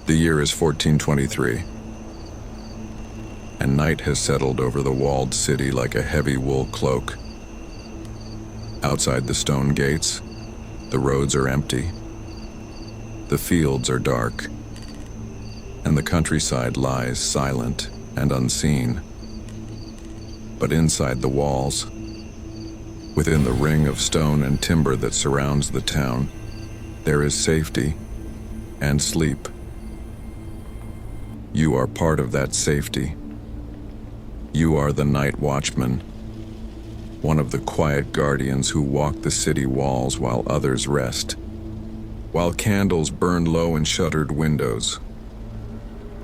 The year is 1423, and night has settled over the walled city like a heavy wool cloak. Outside the stone gates, the roads are empty, the fields are dark, and the countryside lies silent and unseen. But inside the walls, within the ring of stone and timber that surrounds the town, there is safety and sleep. You are part of that safety. You are the night watchman, one of the quiet guardians who walk the city walls while others rest, while candles burn low in shuttered windows,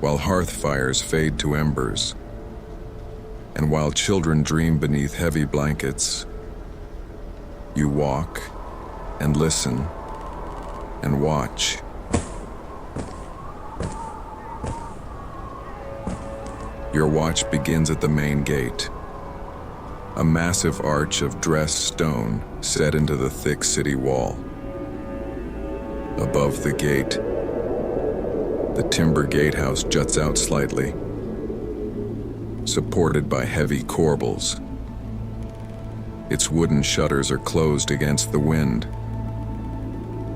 while hearth fires fade to embers, and while children dream beneath heavy blankets. You walk and listen and watch. Your watch begins at the main gate, a massive arch of dressed stone set into the thick city wall. Above the gate, the timber gatehouse juts out slightly, supported by heavy corbels. Its wooden shutters are closed against the wind,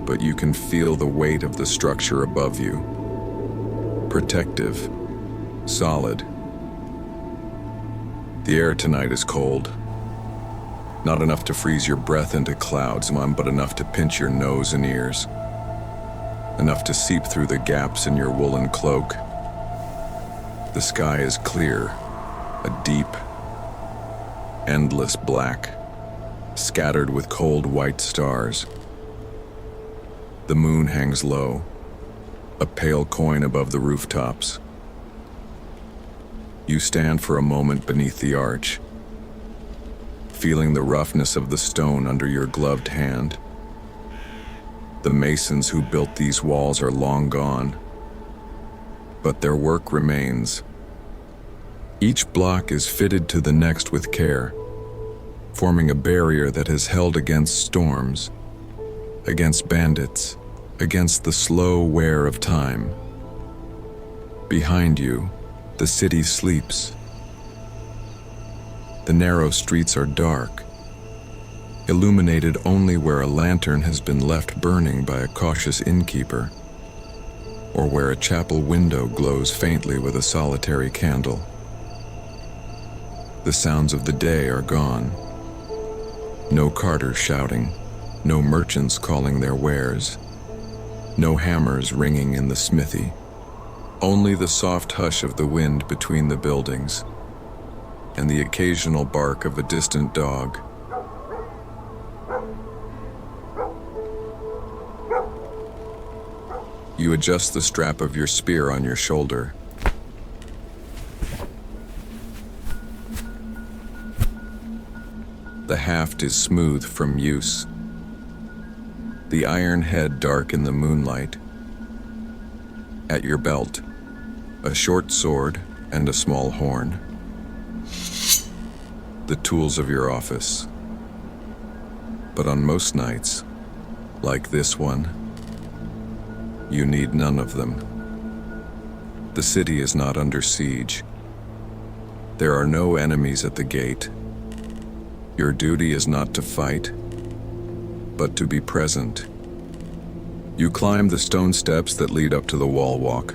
but you can feel the weight of the structure above you. Protective, solid. The air tonight is cold. Not enough to freeze your breath into clouds, but enough to pinch your nose and ears. Enough to seep through the gaps in your woolen cloak. The sky is clear, a deep, endless black, scattered with cold white stars. The moon hangs low, a pale coin above the rooftops. You stand for a moment beneath the arch, feeling the roughness of the stone under your gloved hand. The masons who built these walls are long gone, but their work remains. Each block is fitted to the next with care, forming a barrier that has held against storms, against bandits, against the slow wear of time. Behind you, the city sleeps. The narrow streets are dark, illuminated only where a lantern has been left burning by a cautious innkeeper, or where a chapel window glows faintly with a solitary candle. The sounds of the day are gone. No carters shouting, no merchants calling their wares, no hammers ringing in the smithy. Only the soft hush of the wind between the buildings, and the occasional bark of a distant dog. You adjust the strap of your spear on your shoulder. The haft is smooth from use, the iron head dark in the moonlight. At your belt, a short sword and a small horn. The tools of your office. But on most nights, like this one, you need none of them. The city is not under siege. There are no enemies at the gate. Your duty is not to fight, but to be present. You climb the stone steps that lead up to the wall walk.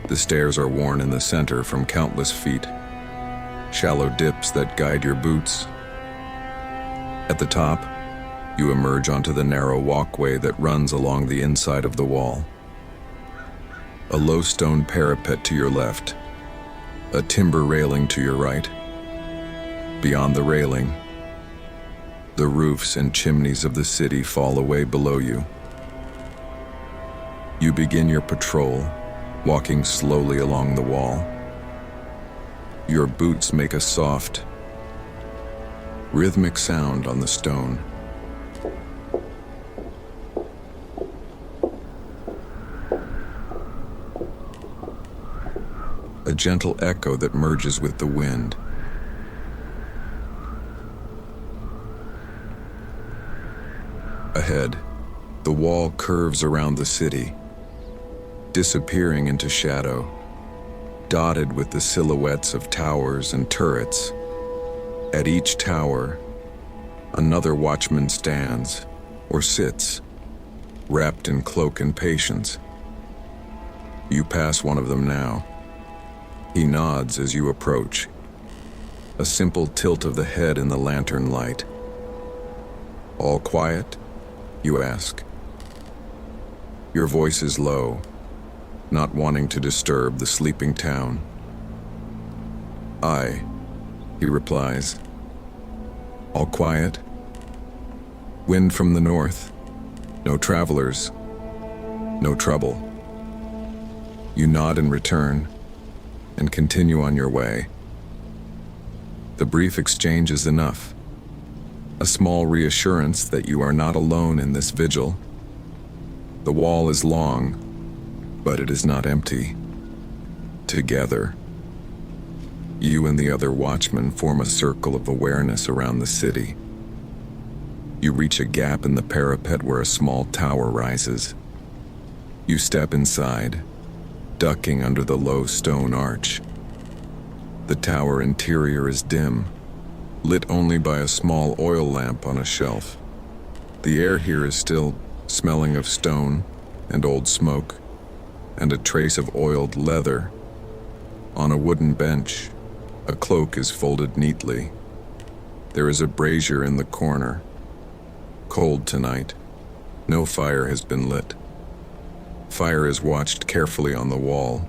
The stairs are worn in the center from countless feet, shallow dips that guide your boots. At the top, you emerge onto the narrow walkway that runs along the inside of the wall. A low stone parapet to your left, a timber railing to your right. Beyond the railing, the roofs and chimneys of the city fall away below you. You begin your patrol, walking slowly along the wall. Your boots make a soft, rhythmic sound on the stone. A gentle echo that merges with the wind. Ahead, the wall curves around the city, disappearing into shadow, dotted with the silhouettes of towers and turrets. At each tower, another watchman stands or sits, wrapped in cloak and patience. You pass one of them now. He nods as you approach, a simple tilt of the head in the lantern light. "All quiet?" you ask. Your voice is low, not wanting to disturb the sleeping town. "Aye," he replies. "All quiet? Wind from the north, no travelers, no trouble." You nod in return and continue on your way. The brief exchange is enough, a small reassurance that you are not alone in this vigil. The wall is long, but it is not empty. Together, you and the other watchmen form a circle of awareness around the city. You reach a gap in the parapet where a small tower rises. You step inside, ducking under the low stone arch. The tower interior is dim, lit only by a small oil lamp on a shelf. The air here is still smelling of stone and old smoke, and a trace of oiled leather. On a wooden bench, a cloak is folded neatly. There is a brazier in the corner. Cold tonight. No fire has been lit. Fire is watched carefully on the wall.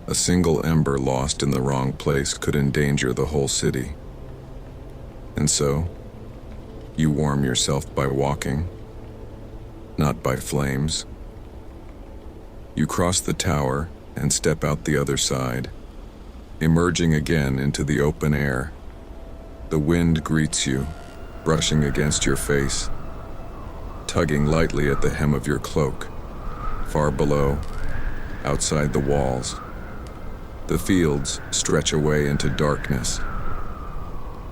A single ember lost in the wrong place could endanger the whole city. And so, you warm yourself by walking, not by flames. You cross the tower and step out the other side, emerging again into the open air. The wind greets you, brushing against your face, tugging lightly at the hem of your cloak. Far below, outside the walls, the fields stretch away into darkness.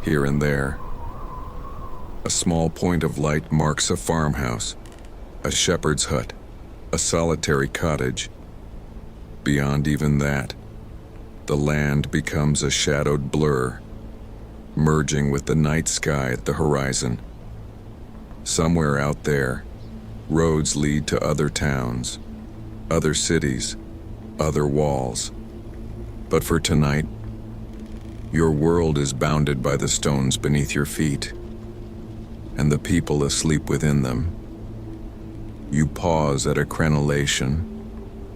Here and there, a small point of light marks a farmhouse, a shepherd's hut, a solitary cottage. Beyond even that, the land becomes a shadowed blur, merging with the night sky at the horizon. Somewhere out there, roads lead to other towns, other cities, other walls. But for tonight, your world is bounded by the stones beneath your feet, and the people asleep within them. You pause at a crenellation,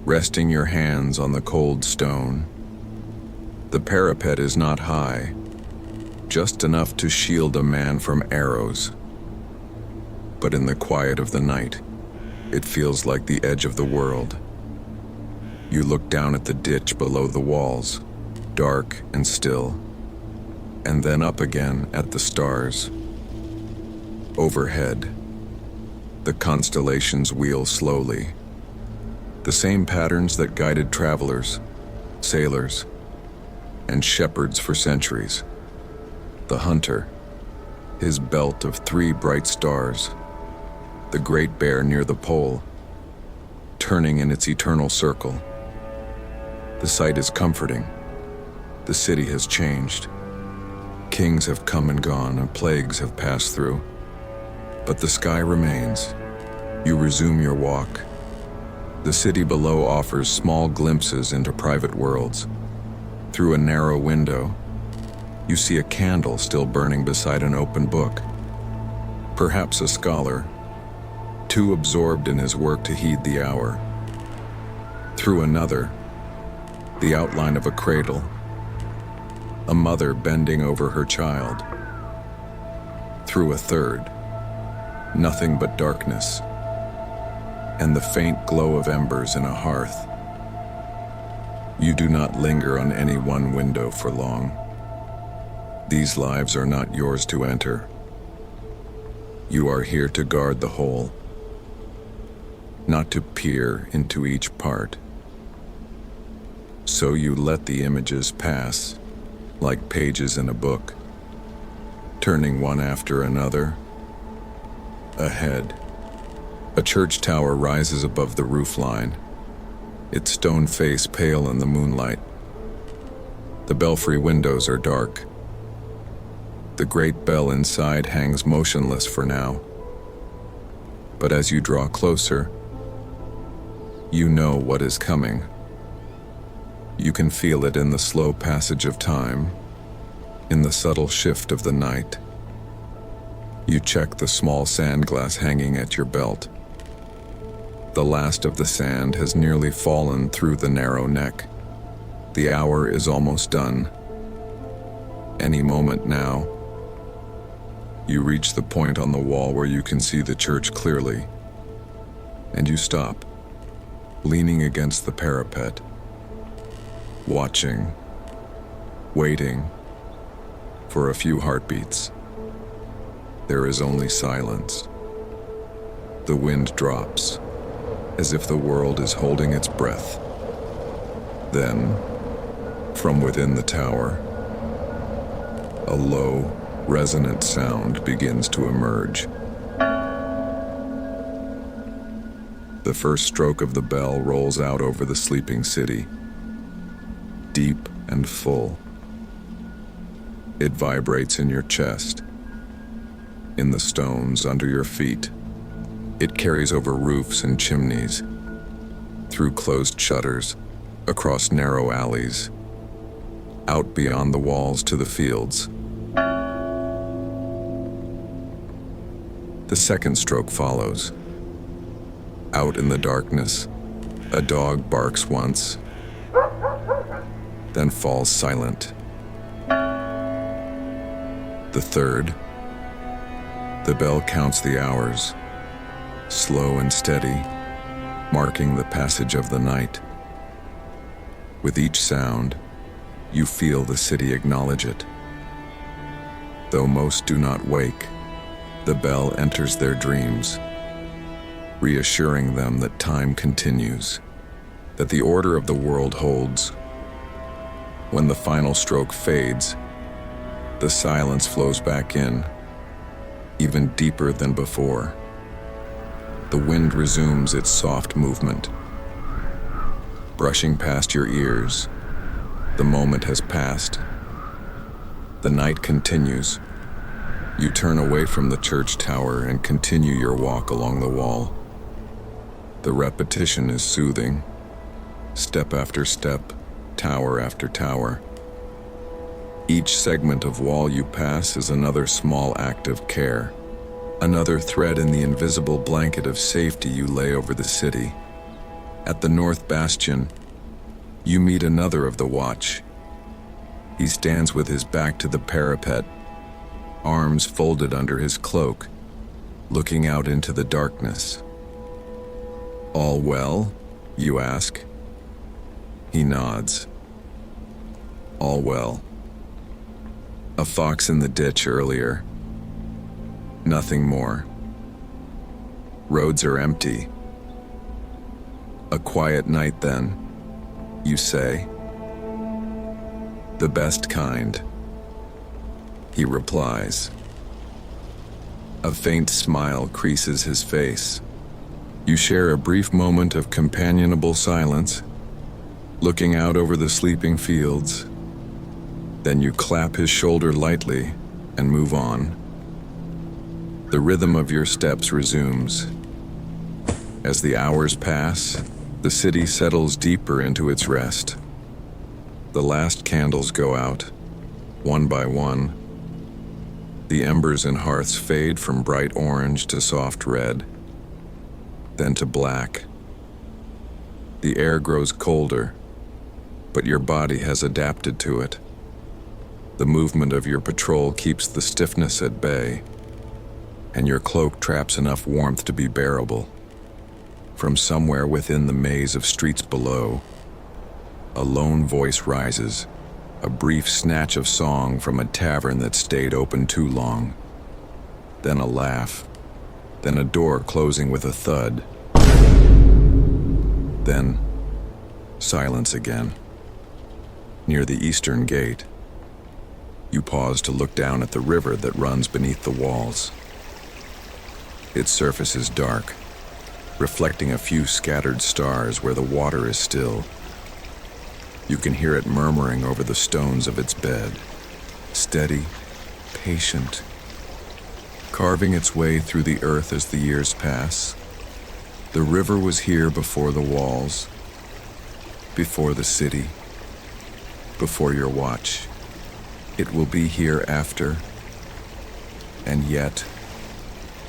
resting your hands on the cold stone. The parapet is not high, just enough to shield a man from arrows. But in the quiet of the night, it feels like the edge of the world. You look down at the ditch below the walls, dark and still, and then up again at the stars. Overhead, the constellations wheel slowly. The same patterns that guided travelers, sailors, and shepherds for centuries. The hunter, his belt of 3 bright stars, the Great Bear near the pole, turning in its eternal circle. The sight is comforting. The city has changed. Kings have come and gone, and plagues have passed through. But the sky remains. You resume your walk. The city below offers small glimpses into private worlds. Through a narrow window, you see a candle still burning beside an open book. Perhaps a scholar, too absorbed in his work to heed the hour. Through another, the outline of a cradle, a mother bending over her child. Through a third, nothing but darkness, and the faint glow of embers in a hearth. You do not linger on any one window for long. These lives are not yours to enter. You are here to guard the whole, not to peer into each part. So you let the images pass, like pages in a book, turning one after another, Ahead, a church tower rises above the roofline, its stone face pale in the moonlight. The belfry windows are dark. The great bell inside hangs motionless for now. But as you draw closer, you know what is coming. You can feel it in the slow passage of time, in the subtle shift of the night. You check the small sand glass hanging at your belt. The last of the sand has nearly fallen through the narrow neck. The hour is almost done. Any moment now. You reach the point on the wall where you can see the church clearly, and you stop, leaning against the parapet, watching, waiting for a few heartbeats. There is only silence. The wind drops, as if the world is holding its breath. Then, from within the tower, a low, resonant sound begins to emerge. The first stroke of the bell rolls out over the sleeping city, deep and full. It vibrates in your chest, in the stones under your feet. It carries over roofs and chimneys, through closed shutters, across narrow alleys, out beyond the walls to the fields. The second stroke follows. Out in the darkness, a dog barks once, then falls silent. The third, the bell counts the hours, slow and steady, marking the passage of the night. With each sound, you feel the city acknowledge it. Though most do not wake, the bell enters their dreams, reassuring them that time continues, that the order of the world holds. When the final stroke fades, the silence flows back in, even deeper than before. The wind resumes its soft movement, brushing past your ears. The moment has passed. The night continues. You turn away from the church tower and continue your walk along the wall. The repetition is soothing, step after step, tower after tower. Each segment of wall you pass is another small act of care, another thread in the invisible blanket of safety you lay over the city. At the North Bastion, you meet another of the watch. He stands with his back to the parapet, arms folded under his cloak, looking out into the darkness. "All well?" you ask. He nods. "All well. A fox in the ditch earlier. Nothing more. Roads are empty. A quiet night then, you say. The best kind." He replies. A faint smile creases his face. You share a brief moment of companionable silence, looking out over the sleeping fields. Then you clap his shoulder lightly and move on. The rhythm of your steps resumes. As the hours pass, the city settles deeper into its rest. The last candles go out, one by one. The embers in hearths fade from bright orange to soft red, then to black. The air grows colder, but your body has adapted to it. The movement of your patrol keeps the stiffness at bay, and your cloak traps enough warmth to be bearable. From somewhere within the maze of streets below, a lone voice rises, a brief snatch of song from a tavern that stayed open too long. Then a laugh, then a door closing with a thud. Then silence again. Near the eastern gate, you pause to look down at the river that runs beneath the walls. Its surface is dark, reflecting a few scattered stars where the water is still. You can hear it murmuring over the stones of its bed, steady, patient, carving its way through the earth as the years pass. The river was here before the walls, before the city, before your watch. It will be here after, and yet,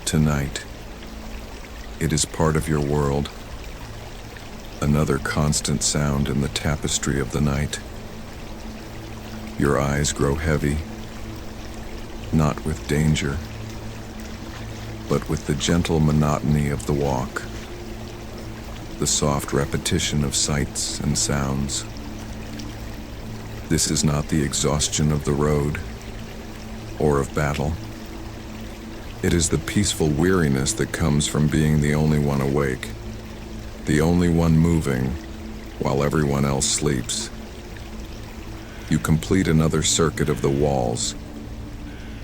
tonight, it is part of your world, another constant sound in the tapestry of the night. Your eyes grow heavy, not with danger, but with the gentle monotony of the walk, the soft repetition of sights and sounds. This is not the exhaustion of the road or of battle. It is the peaceful weariness that comes from being the only one awake, the only one moving while everyone else sleeps. You complete another circuit of the walls,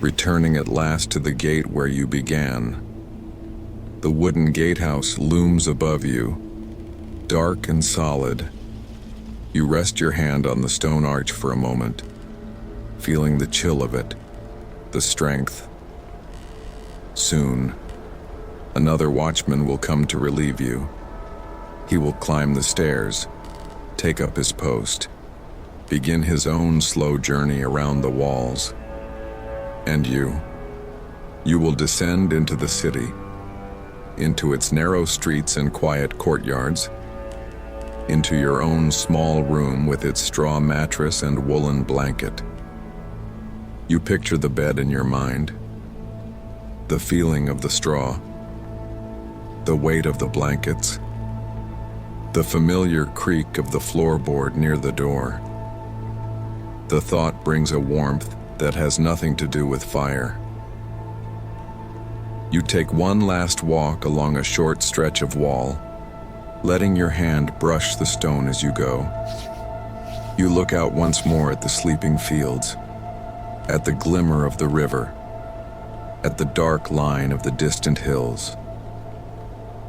returning at last to the gate where you began. The wooden gatehouse looms above you, dark and solid. You rest your hand on the stone arch for a moment, feeling the chill of it, the strength. Soon, another watchman will come to relieve you. He will climb the stairs, take up his post, begin his own slow journey around the walls. And you will descend into the city, into its narrow streets and quiet courtyards, into your own small room with its straw mattress and woolen blanket. You picture the bed in your mind, the feeling of the straw, the weight of the blankets, the familiar creak of the floorboard near the door. The thought brings a warmth that has nothing to do with fire. You take one last walk along a short stretch of wall, letting your hand brush the stone as you go. You look out once more at the sleeping fields, at the glimmer of the river, at the dark line of the distant hills.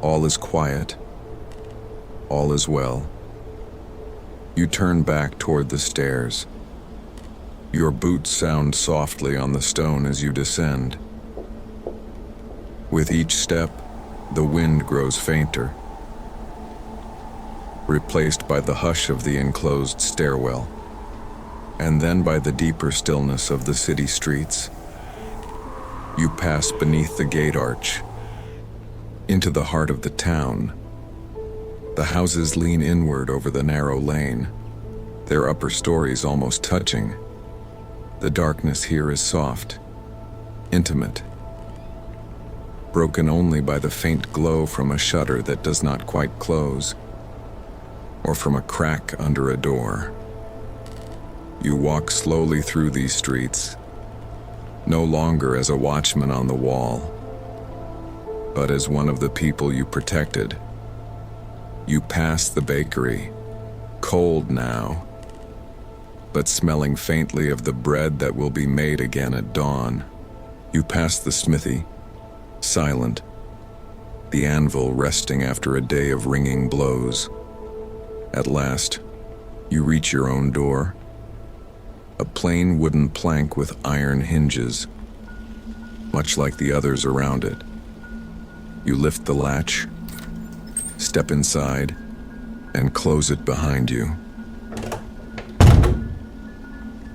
All is quiet. All is well. You turn back toward the stairs. Your boots sound softly on the stone as you descend. With each step, the wind grows fainter, replaced by the hush of the enclosed stairwell, and then by the deeper stillness of the city streets. You pass beneath the gate arch, into the heart of the town. The houses lean inward over the narrow lane, their upper stories almost touching. The darkness here is soft, intimate, broken only by the faint glow from a shutter that does not quite close, or from a crack under a door. You walk slowly through these streets, no longer as a watchman on the wall, but as one of the people you protected. You pass the bakery, cold now, but smelling faintly of the bread that will be made again at dawn. You pass the smithy, silent, the anvil resting after a day of ringing blows. At last, you reach your own door, a plain wooden plank with iron hinges, much like the others around it. You lift the latch, step inside, and close it behind you,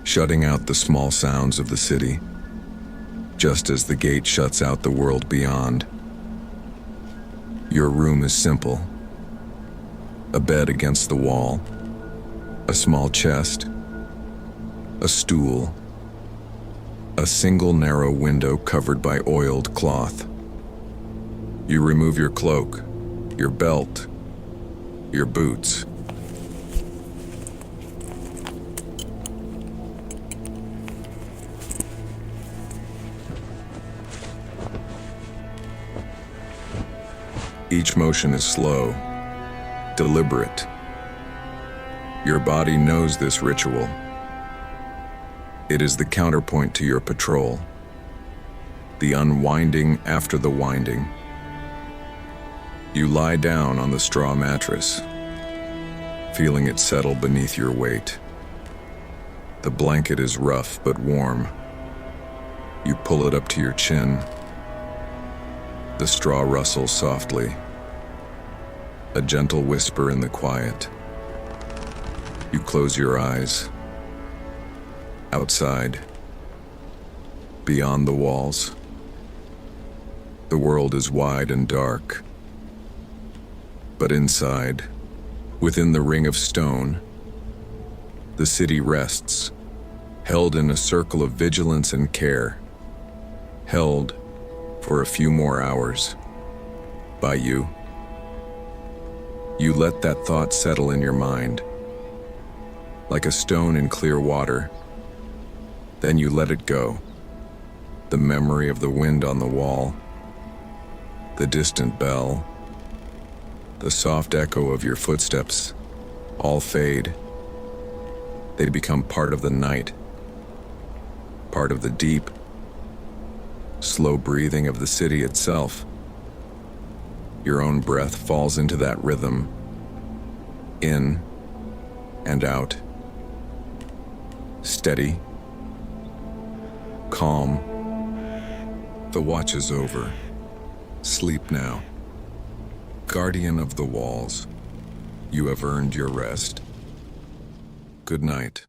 shutting out the small sounds of the city, just as the gate shuts out the world beyond. Your room is simple. A bed against the wall, a small chest, a stool, a single narrow window covered by oiled cloth. You remove your cloak, your belt, your boots. Each motion is slow, deliberate. Your body knows this ritual. It is the counterpoint to your patrol, the unwinding after the winding. You lie down on the straw mattress, feeling it settle beneath your weight. The blanket is rough but warm. You pull it up to your chin. The straw rustles softly, a gentle whisper in the quiet. You close your eyes. Outside, beyond the walls, the world is wide and dark. But inside, within the ring of stone, the city rests, held in a circle of vigilance and care, held for a few more hours by you. You let that thought settle in your mind, like a stone in clear water. Then you let it go. The memory of the wind on the wall, the distant bell, the soft echo of your footsteps, all fade. They become part of the night, part of the deep, slow breathing of the city itself. Your own breath falls into that rhythm, in and out, steady, calm. The watch is over. Sleep now. Guardian of the walls, you have earned your rest. Good night.